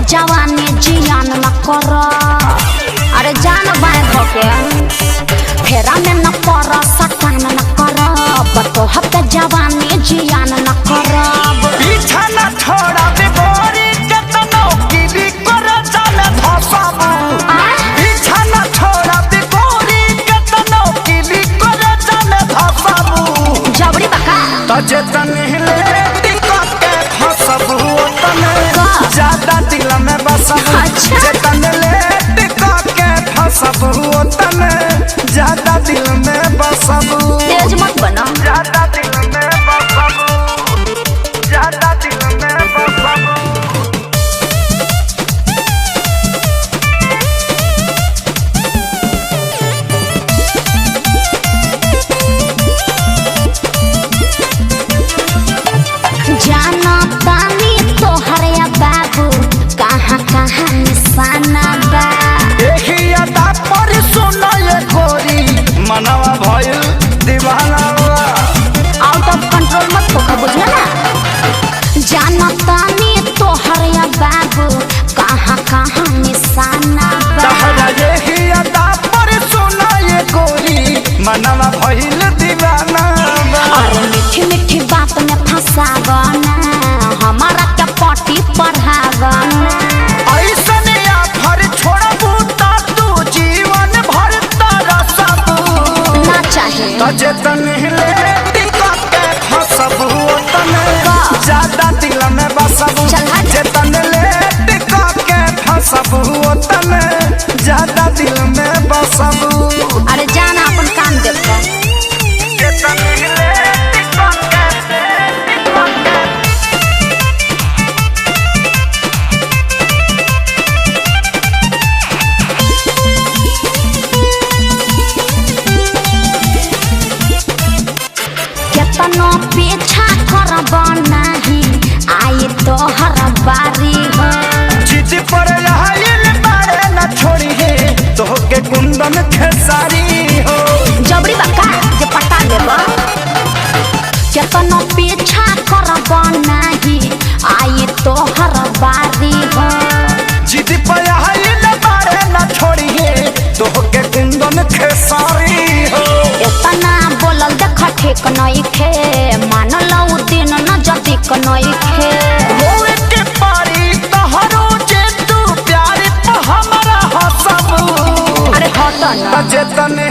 जवानी जियान न कर। अरे जान बाय धोके फेरा में न पर सटान न कर। बतोह के जवानी जियान न कर। पीछा न छोड़ा बिगोरी केतनो गिरी कर जाने धसाबू। पीछा न छोड़ा बिगोरी केतनो गिरी कर जाने धसाबू। जबड़ी बका तजे तनहिले टिकट के फसबू तने ज्यादा दिल में बसबू। जे तनले टिकट के फसबू तने ज्यादा दिल में बसबू। तेज मत बना ज्यादा दिल में बसबू। ज्यादा दिल में बसबू। जाना तानी तोहर या बाबू कहाँ कहाँ निशाना बा। देखी अदा पर सुना ये गोरी मनवा भइल दीवाना बा। आउट ऑफ कंट्रोल मत होकर बुझला ना। जाना तानी तोहर या बाबू कहाँ कहाँ निशाना बा। तहरा देखी अदा पर सुना ये गोरी मनवा भइल दीवाना बा। अरे मीठी मीठी बात में फंसावना हमारा क्या पटी पढ़ावना। ऐसने आफर छोड़बू ता तू जीवन भर तरसबू। ना चाहे तजे तनहिले टिकट के फसबू तने ज्यादा दिल में बसबू। चल हट। जे तनले टिकट के फसबू तने ज्यादा दिल में बसबू। अरे जाना अपन काम देखो। जे तनहिले टिकट के केतनो पीछा करब नहीं आई तोहर बारी हो। जिद पर आइल बारे न छोड़ी है तोहके कुंदन खेसारी हो। जबरी बका जे पटा लेब। केतनो पीछा करब नहीं आई तोहर बारी हो। जिद पर आइल बारे न छोड़ी है तोहके कुंदन खेसारी हो। इतना बोलल देख ठीक नइखे मानल उ दिन न जतिक नइखे। होए के पारी तोहरो जे तू प्यार पे हमरा हसबू। अरे हट ना तजे तने